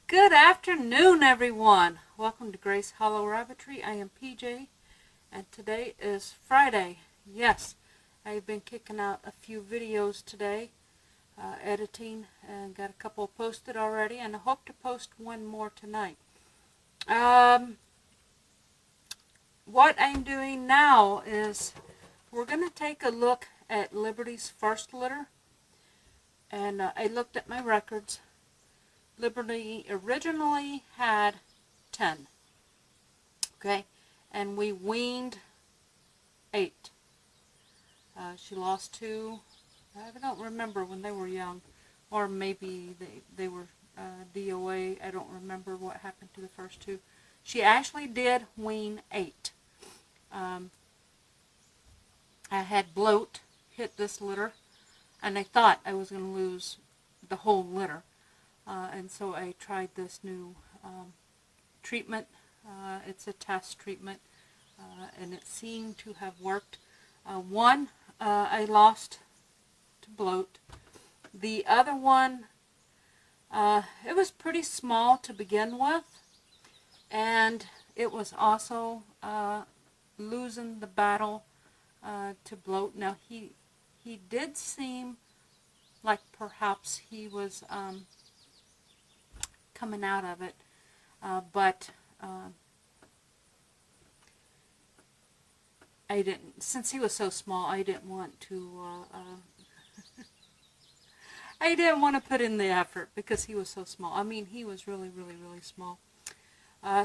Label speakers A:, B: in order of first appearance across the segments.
A: Good afternoon, everyone. Welcome to Grace Hollow Rabbitry. I am PJ, and today is Friday. Yes, I've been kicking out a few videos today, editing, and got a couple posted already, and I hope to post one more tonight. What I'm doing now is we're going to take a look at Liberty's first litter, and I looked at my records. Liberty originally had 10, okay, and we weaned 8. She lost 2, I don't remember when they were young, or maybe they were DOA, I don't remember what happened to the first 2. She actually did wean 8. I had bloat hit this litter, and I thought I was going to lose the whole litter. And so I tried this new treatment. It's a test treatment, and it seemed to have worked. One I lost to bloat. The other one, it was pretty small to begin with, and it was also losing the battle to bloat. Now he did seem like perhaps he was coming out of it, but I didn't, since he was so small, I didn't want to I didn't want to put in the effort because he was so small. I mean, he was really small.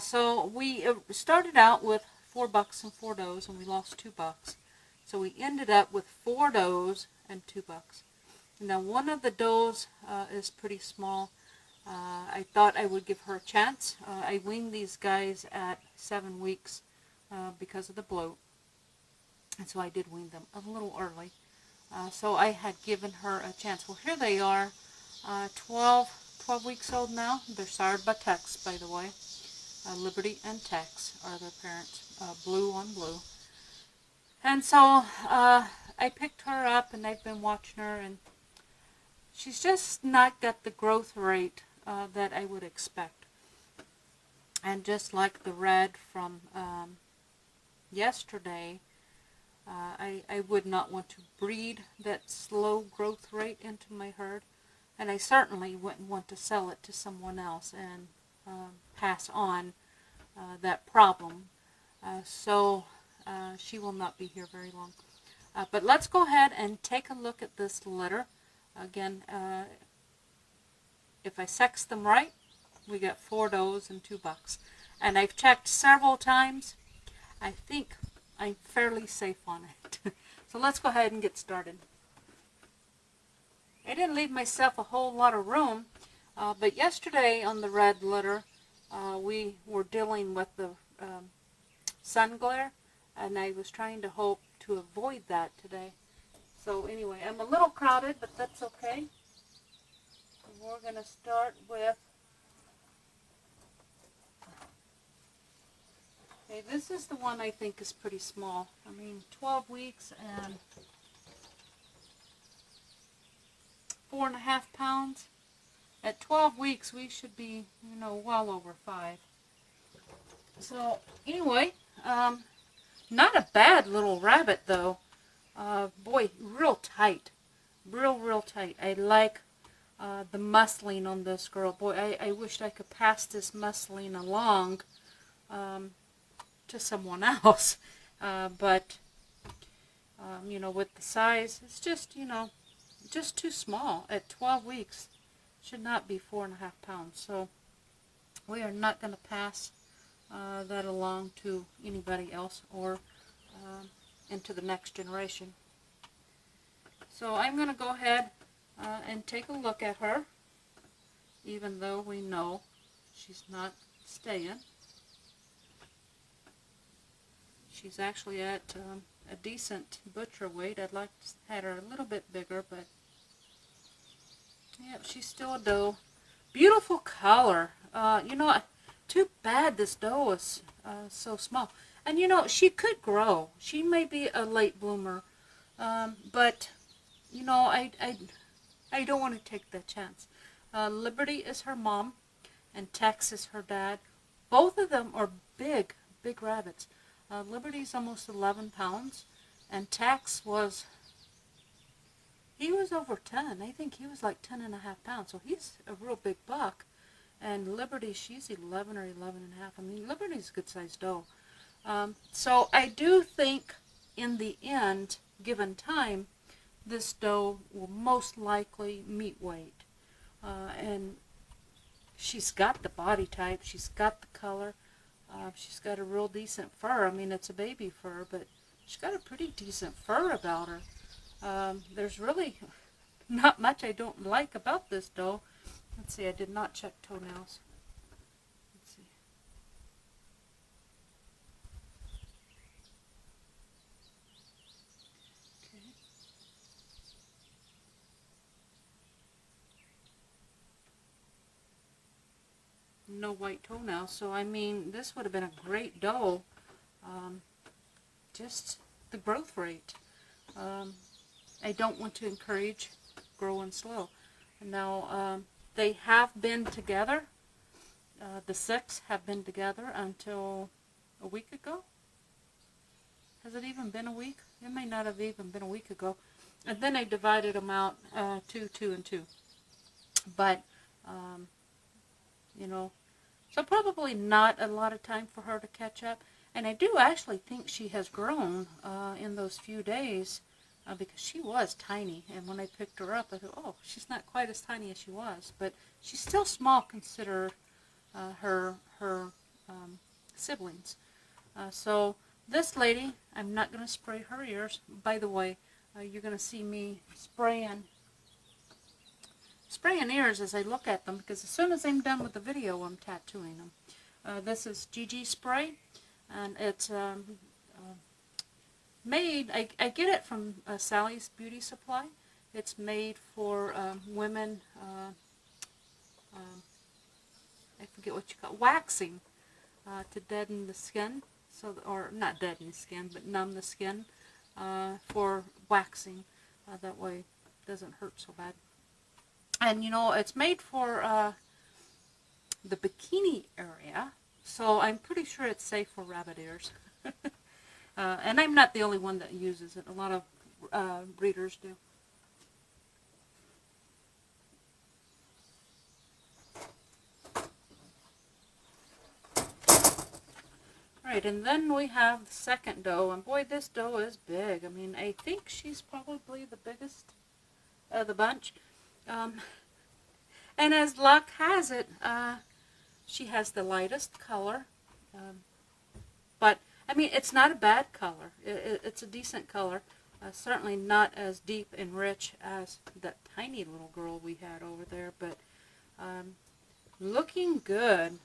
A: So we started out with 4 bucks and 4 does, and we lost 2 bucks. So we ended up with 4 does and 2 bucks. Now one of the does is pretty small. I thought I would give her a chance. I weaned these guys at 7 weeks because of the bloat, and so I did wean them a little early. So I had given her a chance. Well, here they are, 12 weeks old now. They're sired by Tex, by the way. Liberty and Tex are their parents, blue on blue. And so I picked her up, and I've been watching her, and she's just not got the growth rate that I would expect. And just like the red from yesterday, I would not want to breed that slow growth rate into my herd, and I certainly wouldn't want to sell it to someone else and pass on that problem. So she will not be here very long. But let's go ahead and take a look at this litter. Again, if I sex them right, we got 4 does and 2 bucks. And I've checked several times. I think I'm fairly safe on it. So let's go ahead and get started. I didn't leave myself a whole lot of room, but yesterday on the red litter, we were dealing with the sun glare, and I was trying to hope to avoid that today. So anyway, I'm a little crowded, but that's okay. We're going to start with, okay, this is the one I think is pretty small. I mean, 12 weeks and 4.5 pounds. At 12 weeks, we should be, well over 5. So anyway, not a bad little rabbit though. Boy, real tight, real tight. I like the muscling on this girl. Boy, I wished I could pass this muscling along to someone else, but with the size, it's just just too small. At 12 weeks, should not be 4.5 pounds. So we are not going to pass that along to anybody else or into the next generation. So I'm going to go ahead and take a look at her, even though we know she's not staying. She's actually at a decent butcher weight. I'd like to have her a little bit bigger, but yeah, she's still a doe. Beautiful color. Too bad this doe is so small. And she could grow. She may be a late bloomer, but I don't want to take that chance. Liberty is her mom, and Tex is her dad. Both of them are big, big rabbits. Liberty's almost 11 pounds, and Tex he was over 10. I think he was like 10 and a half pounds, so he's a real big buck. And Liberty, she's 11 or 11 and a half. I mean, Liberty's a good-sized doe. So I do think, in the end, given time, this doe will most likely meet weight. And she's got the body type, she's got the color, she's got a real decent fur. I mean, it's a baby fur, but she's got a pretty decent fur about her. There's really not much I don't like about this doe. Let's see, I did not check toenails. Let's see. Okay. No white toenails, so I mean, this would have been a great doe. Just the growth rate. I don't want to encourage growing slow. Now, they have been together. The 6 have been together until a week ago. Has it even been a week? It may not have even been a week ago. And then I divided them out, 2, 2, and 2. But, you know, so probably not a lot of time for her to catch up. And I do actually think she has grown in those few days. Because she was tiny, and when I picked her up, I thought, oh, she's not quite as tiny as she was, but she's still small considered her siblings. So this lady, I'm not going to spray her ears. By the way, you're going to see me spraying ears as I look at them, because as soon as I'm done with the video, I'm tattooing them. This is GG spray, and it's made, I get it from Sally's Beauty Supply. It's made for women, I forget what you call it, waxing, to deaden the skin, so, or not deaden the skin, but numb the skin, for waxing. That way it doesn't hurt so bad. And you know, it's made for the bikini area, so I'm pretty sure it's safe for rabbit ears. And I'm not the only one that uses it. A lot of breeders do. Alright, and then we have the second doe. And boy, this doe is big. I mean, I think she's probably the biggest of the bunch. And as luck has it, she has the lightest color. But I mean, it's not a bad color. It's a decent color. Certainly not as deep and rich as that tiny little girl we had over there, but looking good.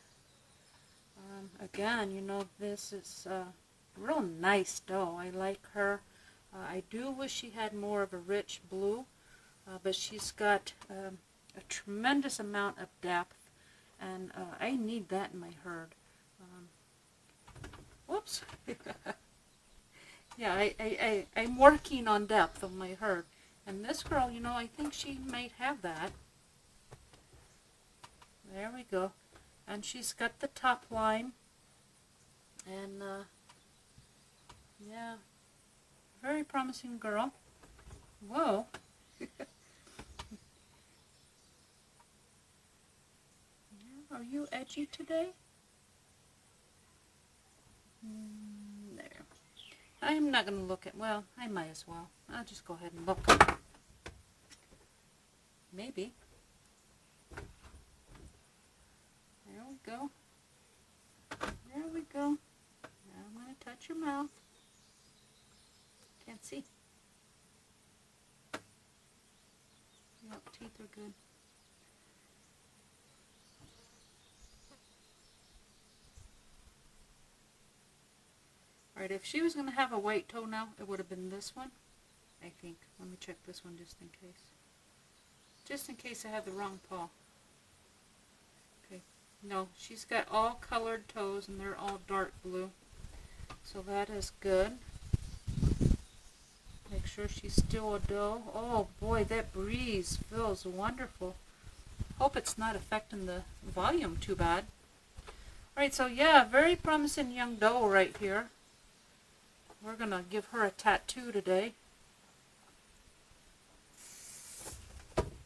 A: Again, you know, this is a real nice doe. I like her. I do wish she had more of a rich blue, but she's got a tremendous amount of depth, and I need that in my herd. Whoops. Yeah, I'm working on depth of my herd. And this girl, you know, I think she might have that. There we go. And she's got the top line. And, yeah, very promising girl. Whoa. Are you edgy today? There. I'm not going to look at, well, I might as well. I'll just go ahead and look. Maybe. There we go. There we go. Now I'm going to touch your mouth. Can't see. Yep, teeth are good. Alright, if she was going to have a white toenail, it would have been this one, I think. Let me check this one just in case. Just in case I have the wrong paw. Okay, no, she's got all colored toes and they're all dark blue. So that is good. Make sure she's still a doe. Oh boy, that breeze feels wonderful. Hope it's not affecting the volume too bad. Alright, so yeah, very promising young doe right here. We're going to give her a tattoo today.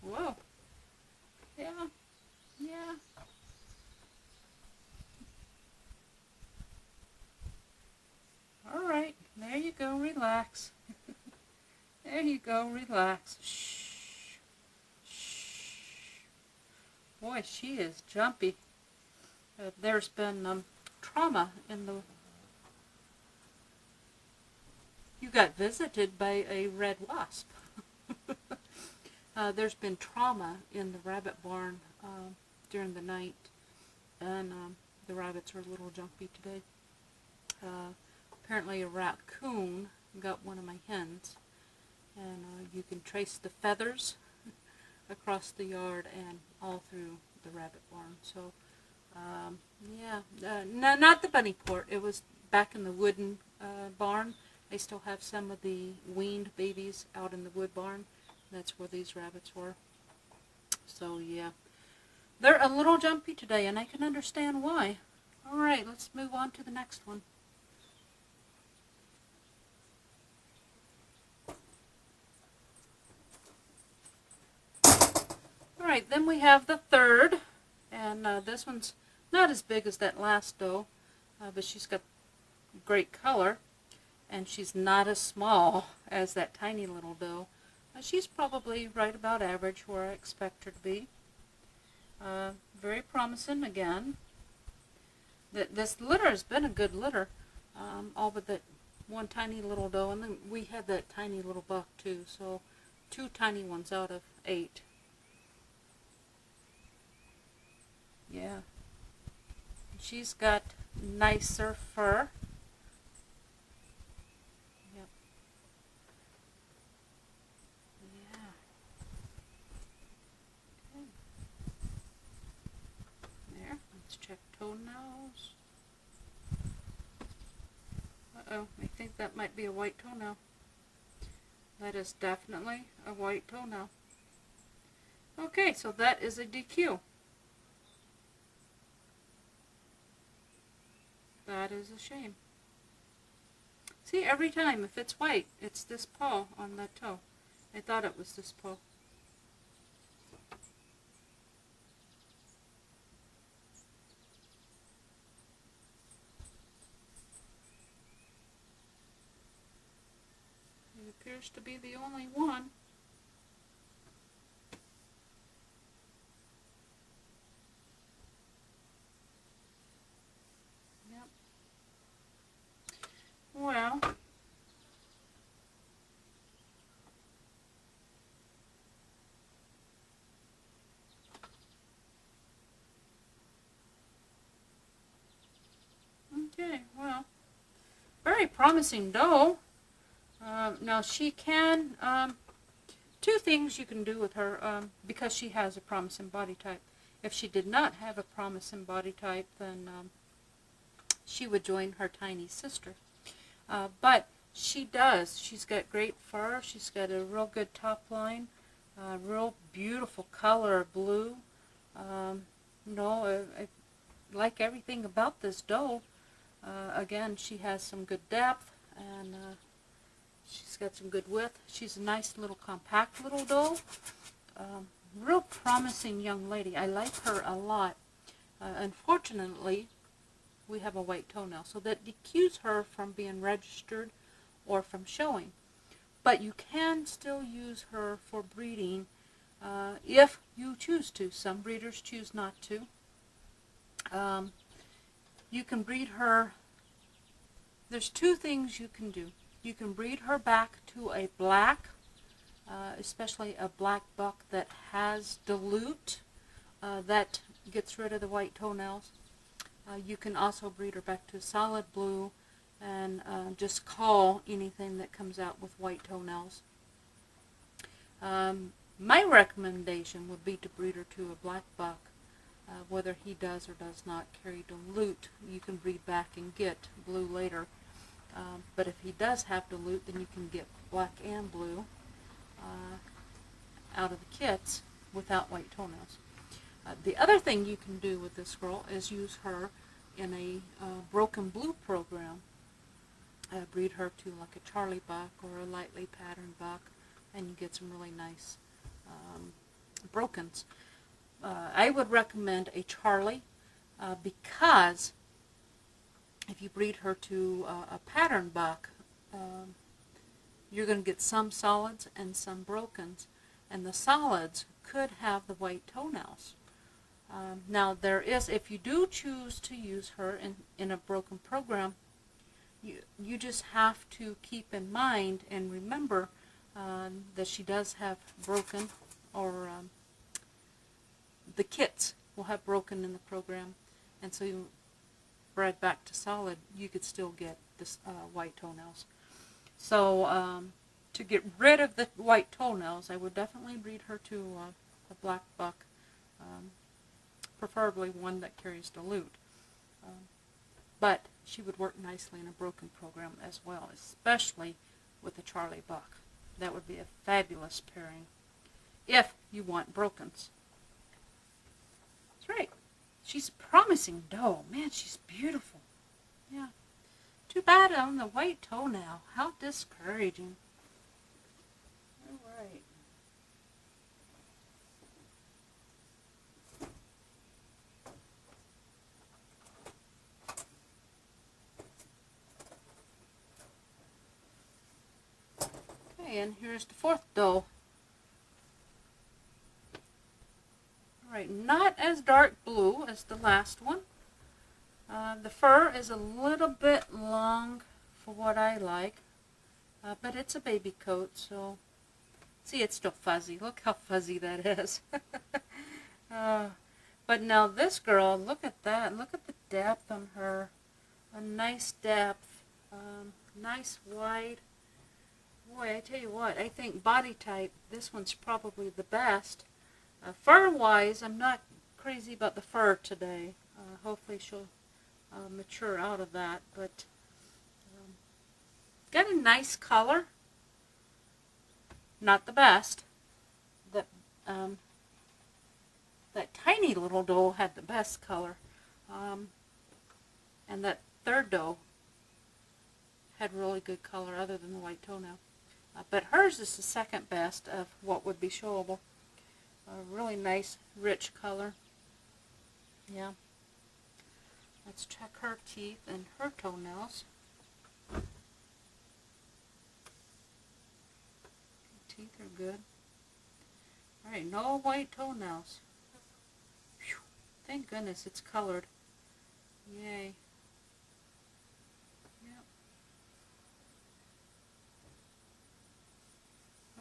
A: Whoa. Yeah. Yeah. Alright, there you go, relax. There you go, relax. Shh. Shh. Boy, she is jumpy. There's been trauma in the... You got visited by a red wasp. There's been trauma in the rabbit barn during the night, and the rabbits are a little jumpy today. Apparently a raccoon got one of my hens, and you can trace the feathers across the yard and all through the rabbit barn. So, yeah, no, not the bunny port. It was back in the wooden barn. I still have some of the weaned babies out in the wood barn. That's where these rabbits were. So, yeah. They're a little jumpy today, and I can understand why. Alright, let's move on to the next one. Alright, then we have the third, and this one's not as big as that last doe, but she's got great color, and she's not as small as that tiny little doe. She's probably right about average where I expect her to be. Very promising again. This litter has been a good litter, all but that one tiny little doe, and then we had that tiny little buck too, so 2 tiny ones out of 8. Yeah. She's got nicer fur. Yep. Yeah. Okay. There. Let's check toenails. Uh-oh. I think that might be a white toenail. That is definitely a white toenail. Okay, so that is a DQ. That is a shame. See, every time, if it's white, it's this paw on that toe. I thought it was this paw. It appears to be the only one. Well, okay, well, very promising doe. Now she can, 2 things you can do with her, because she has a promising body type. If she did not have a promising body type, then she would join her tiny sister. But she does. She's got great fur. She's got a real good top line. Real beautiful color of blue. I like everything about this doe. Again, she has some good depth, and she's got some good width. She's a nice little compact little doe. Real promising young lady. I like her a lot. Unfortunately, we have a white toenail, so that DQs her from being registered or from showing. But you can still use her for breeding if you choose to. Some breeders choose not to. You can breed her. There's 2 things you can do. You can breed her back to a black, especially a black buck that has dilute, that gets rid of the white toenails. You can also breed her back to solid blue and just call anything that comes out with white toenails. My recommendation would be to breed her to a black buck. Whether he does or does not carry dilute, you can breed back and get blue later. But if he does have dilute, then you can get black and blue out of the kits without white toenails. The other thing you can do with this girl is use her in a broken blue program. Breed her to like a Charlie buck or a lightly patterned buck, and you get some really nice brokens. I would recommend a Charlie because if you breed her to a pattern buck, you're going to get some solids and some brokens, and the solids could have the white toenails. Now there is, if you do choose to use her in a broken program, you just have to keep in mind and remember that she does have broken, or the kits will have broken in the program, and so you bred back to solid, you could still get this white toenails. So to get rid of the white toenails, I would definitely breed her to a black buck, preferably one that carries dilute. But she would work nicely in a broken program as well, especially with a Charlie buck. That would be a fabulous pairing if you want brokens. That's right. She's a promising doe. Man, she's beautiful. Yeah. Too bad on the white toenail. How discouraging. All right. Okay, and here's the fourth doe. Alright, not as dark blue as the last one. The fur is a little bit long for what I like, but it's a baby coat, so see, it's still fuzzy. Look how fuzzy that is. But now this girl, look at that. Look at the depth on her. A nice depth, nice wide. Boy, I tell you what, I think body type, this one's probably the best. Fur-wise, I'm not crazy about the fur today. Hopefully she'll mature out of that, but got a nice color. Not the best. That tiny little doe had the best color, and that third doe had really good color other than the white toenail. But hers is the second best of what would be showable. A really nice, rich color. Yeah. Let's check her teeth and her toenails. Teeth are good. Alright, no white toenails. Whew. Thank goodness it's colored. Yay. Yep.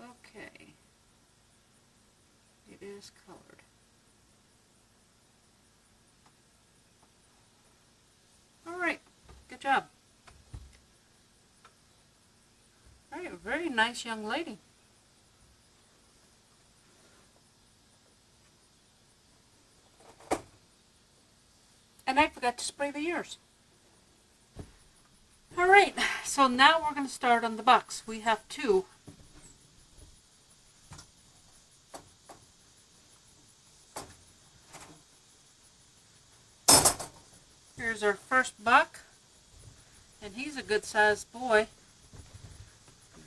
A: Okay. It is colored. Alright, good job. Alright, very nice young lady. And I forgot to spray the ears. Alright, so now we're going to start on the bucks. We have two. Here's our first buck, and he's a good sized boy.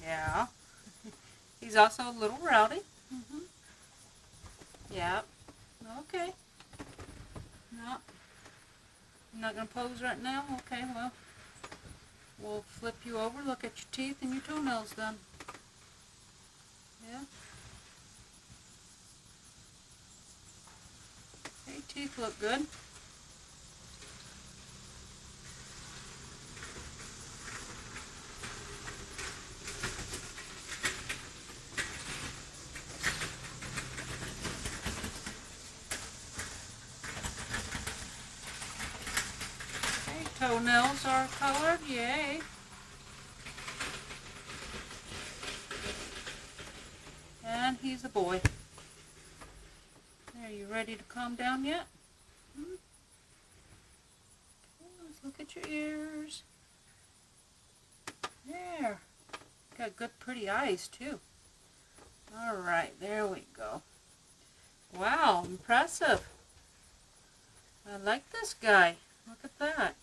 A: Yeah. He's also a little rowdy. Yeah. Okay. No. I'm not going to pose right now? Okay, well, we'll flip you over, look at your teeth and your toenails done. Yeah. Okay, teeth look good. Toenails are colored, yay. And he's a boy. Are you ready to calm down yet? Let's look at your ears. There. Got good pretty eyes too. Alright, there we go. Wow, impressive. I like this guy. Look at that.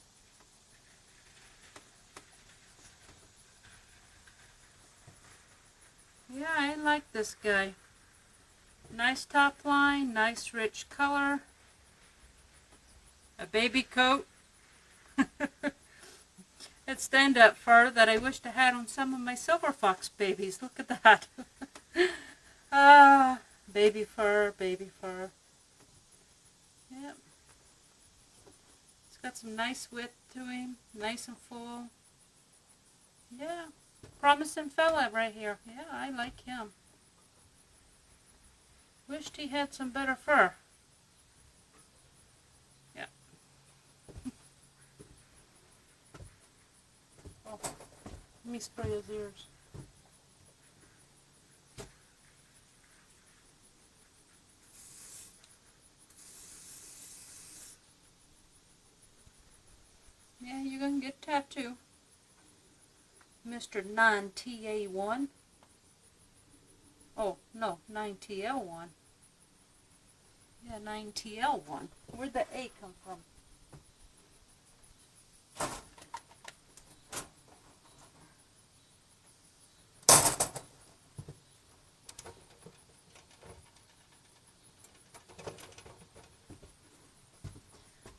A: Yeah, I like this guy. Nice top line, nice rich color. A baby coat. It's stand-up fur that I wished I had on some of my silver fox babies. Look at that. Ah, baby fur, baby fur. Yep. It's got some nice width to him, nice and full. Yeah, promising fella right here. Yeah, I like him. Wished he had some better fur. Yeah. Oh, let me spray his ears. Yeah, you're going to get a tattoo. Mr. 9TA1. Oh, no, 9TL1. Yeah, 9TL1. Where'd the A come from?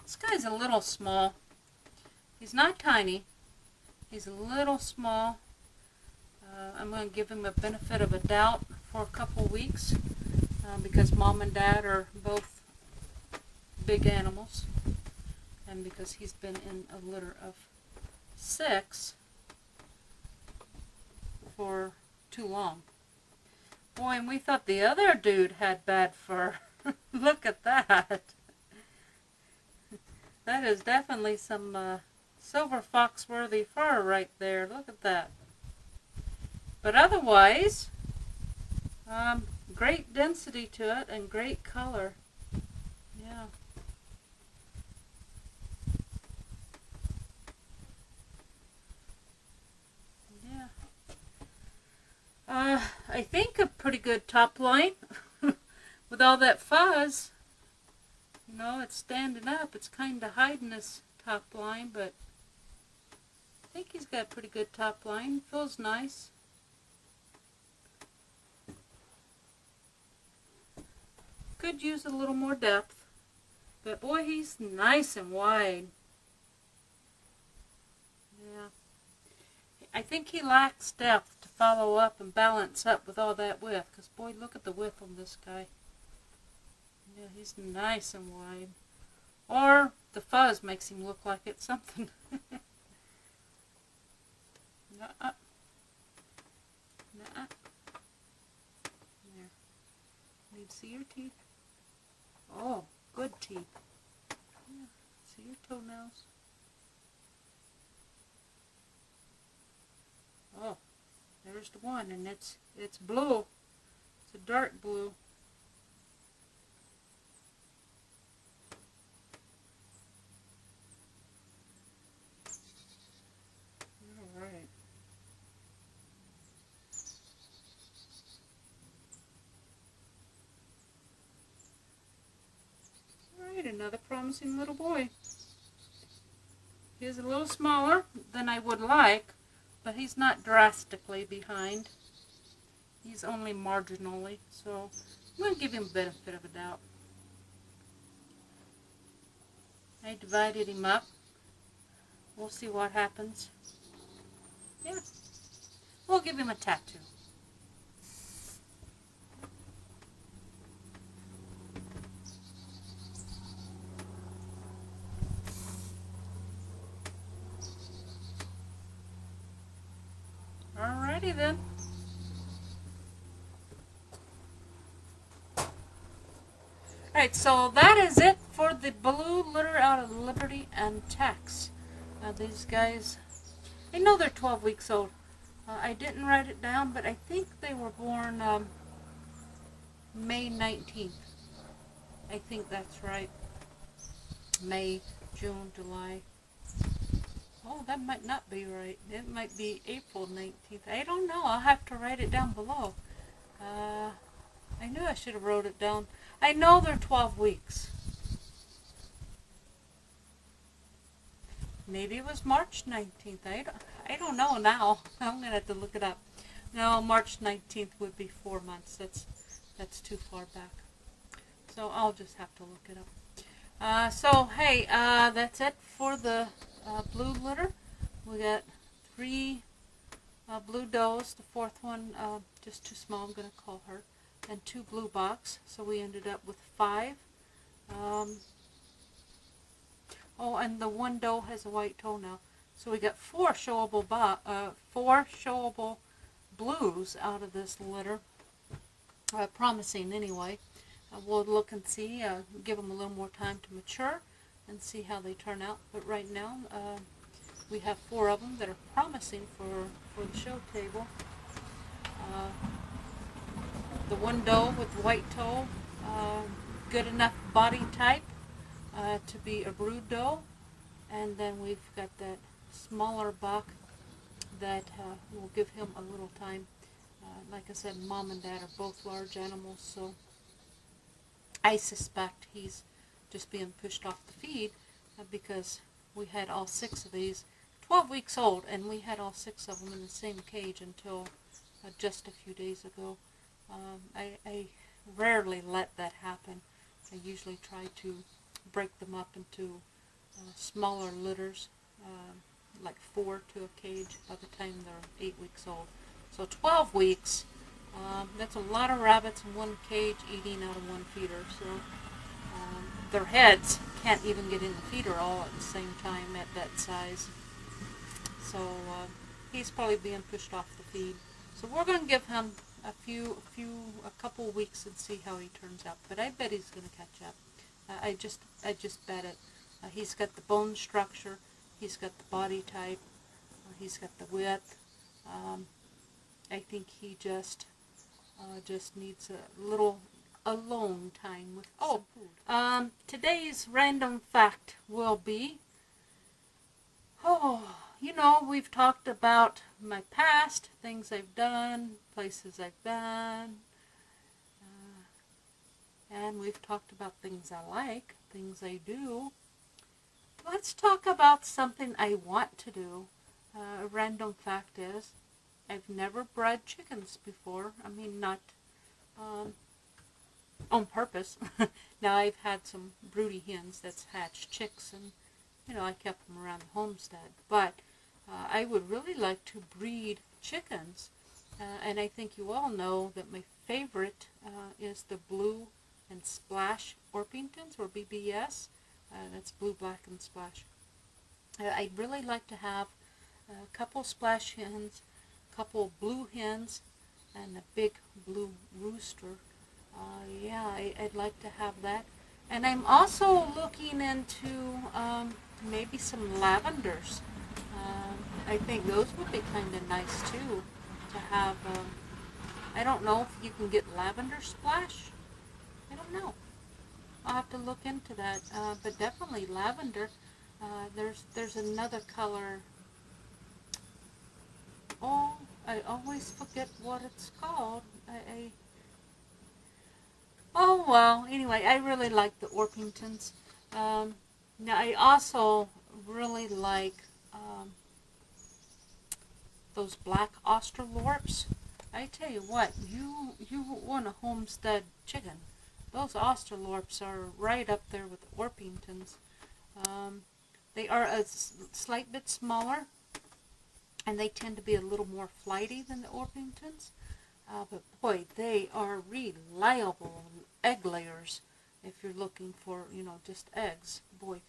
A: This guy's a little small. He's not tiny. He's a little small. I'm going to give him a benefit of a doubt for a couple weeks because Mom and Dad are both big animals, and because he's been in a litter of 6 for too long. Boy, and we thought the other dude had bad fur. Look at that. That is definitely some silver fox-worthy fur right there. Look at that. But otherwise, great density to it and great color. Yeah. Yeah. I think a pretty good top line with all that fuzz. You know, it's standing up. It's kind of hiding this top line, but I think he's got a pretty good top line. Feels nice. Could use a little more depth, but boy, he's nice and wide. Yeah. I think he lacks depth to follow up and balance up with all that width, because boy, look at the width on this guy. Yeah, he's nice and wide. Or the fuzz makes him look like it's something. Nuh-uh. Nuh-uh. There. Need to see your teeth. Oh, good teeth. Yeah, see your toenails. Oh, there's the one, and it's blue. It's a dark blue. All right. Another promising little boy. He's a little smaller than I would like, but he's not drastically behind. He's only marginally, so I'm going to give him the benefit of a doubt. I divided him up. We'll see what happens. Yeah, we'll give him a tattoo. Alrighty then. Alright, so that is it for the blue litter out of Liberty and Tex. These guys, I know they're 12 weeks old. I didn't write it down, but I think they were born May 19th. I think that's right. May, June, July. Oh, that might not be right. It might be April 19th. I don't know. I'll have to write it down below. I knew I should have wrote it down. I know they're 12 weeks. Maybe it was March 19th. I don't know now. I'm going to have to look it up. No, March 19th would be 4 months. That's too far back. So I'll just have to look it up. So, hey, that's it for the blue litter. We got 3 blue does. The 4th one, just too small, I'm going to call her. And 2 blue bucks. So we ended up with 5. Oh, and the 1 doe has a white toe now. So we got 4 showable blues out of this litter. Promising anyway. We'll look and see, give them a little more time to mature and see how they turn out. But right now, we have 4 of them that are promising for the show table. The 1 doe with the white toe, good enough body type to be a brood doe. And then we've got that smaller buck that will give him a little time. Like I said, Mom and Dad are both large animals, so I suspect he's just being pushed off the feed because we had all 6 of these, 12 weeks old, and we had all 6 of them in the same cage until just a few days ago. I rarely let that happen. I usually try to break them up into smaller litters, like 4 to a cage by the time they're 8 weeks old. So 12 weeks, that's a lot of rabbits in 1 cage eating out of 1 feeder. So their heads can't even get in the feeder all at the same time at that size. So he's probably being pushed off the feed. So we're going to give him a couple weeks and see how he turns out. But I bet he's going to catch up. I just bet it. He's got the bone structure. He's got the body type. He's got the width. I think he just needs a little alone time with some food. Today's random fact will be, we've talked about my past, things I've done, places I've been, and we've talked about things I like, things I do. Let's talk about something I want to do. A random fact is, I've never bred chickens before. I mean, not on purpose. Now, I've had some broody hens that's hatched chicks, and, I kept them around the homestead. But I would really like to breed chickens. And I think you all know that my favorite is the blue and splash Orpingtons, or BBS. That's blue, black, and splash. I'd really like to have a couple splash hens, a couple blue hens, and a big blue rooster. I'd like to have that. And I'm also looking into maybe some lavenders. I think those would be kind of nice too to have. I don't know if you can get lavender splash. I don't know. I'll have to look into that. But definitely lavender. There's another color. Oh, I always forget what it's called. Oh, well, anyway, I really like the Orpingtons. Now, I also really like those black Australorps. I tell you what, you want a homestead chicken. Those Australorps are right up there with the Orpingtons. They are a slight bit smaller, and they tend to be a little more flighty than the Orpingtons. But boy, they are reliable egg layers if you're looking for, just eggs. Boy,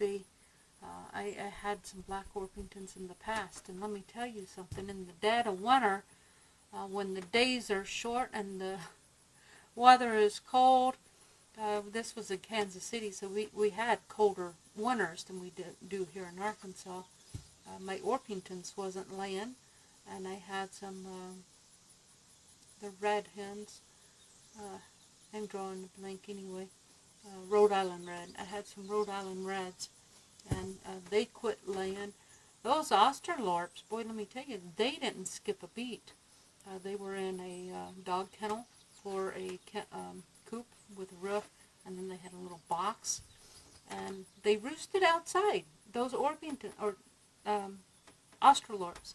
A: I had some black Orpingtons in the past, and let me tell you something, in the dead of winter, when the days are short and the weather is cold, this was in Kansas City, so we had colder winters than we do here in Arkansas. My Orpingtons wasn't laying, and I had some the red hens. I'm drawing a blank anyway. Rhode Island red. I had some Rhode Island reds, and they quit laying. Those Australorps, boy, let me tell you, they didn't skip a beat. They were in a dog kennel for a coop with a roof, and then they had a little box, and they roosted outside. Those Orpington, or Australorps.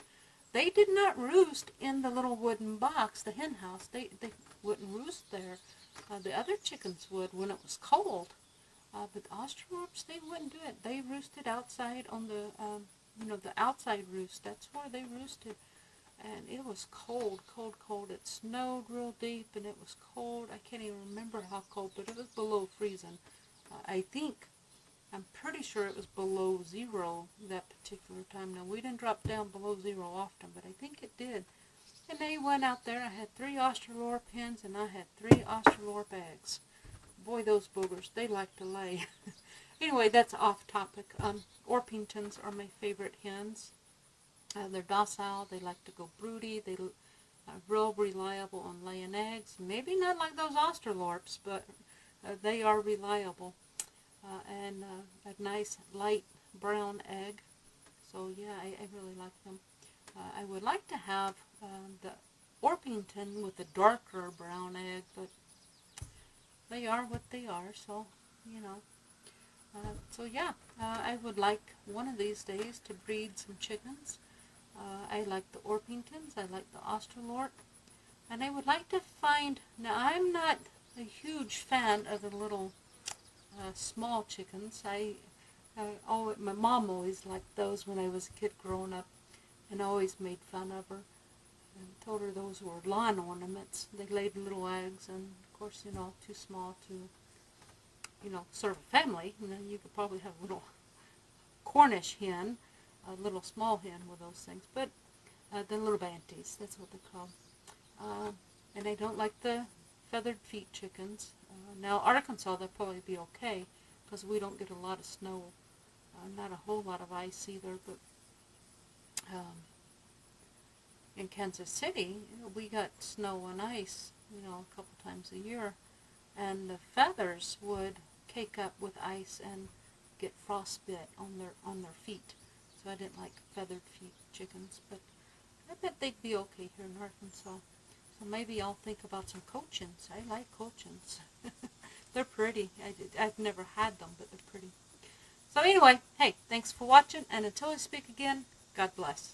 A: They did not roost in the little wooden box, the hen house. They wouldn't roost there. The other chickens would when it was cold. But the Australorps, they wouldn't do it. They roosted outside on the, the outside roost. That's where they roosted. And it was cold, cold, cold. It snowed real deep, and it was cold. I can't even remember how cold, but it was below freezing. I'm pretty sure it was below zero that particular time. Now, we didn't drop down below zero often, but I think it did. And they went out there. I had 3 Australorp hens, and I had 3 Australorp eggs. Boy, those boogers, they like to lay. Anyway, that's off topic. Orpingtons are my favorite hens. They're docile. They like to go broody. They're real reliable on laying eggs. Maybe not like those Australorps, but they are reliable. And a nice light brown egg. So yeah, I really like them. I would like to have the Orpington with a darker brown egg, but they are what they are, so, so yeah, I would like one of these days to breed some chickens. I like the Orpingtons, I like the Australorp, and I would like to find, now I'm not a huge fan of the little small chickens. My mom always liked those when I was a kid growing up, and always made fun of her and told her those were lawn ornaments. They laid little eggs, and of course, too small to, serve a family. You could probably have a little Cornish hen, a little small hen with those things, but the little banties, that's what they call them. And I don't like the feathered feet chickens. Now, Arkansas, they'll probably be okay, because we don't get a lot of snow. Not a whole lot of ice either, but in Kansas City, we got snow and ice, a couple times a year, and the feathers would cake up with ice and get frostbite on their feet. So I didn't like feathered feet chickens, but I bet they'd be okay here in Arkansas. So maybe I'll think about some cochins. I like cochins. They're pretty. I've never had them, but they're pretty. So anyway, hey, thanks for watching, and until I speak again, God bless.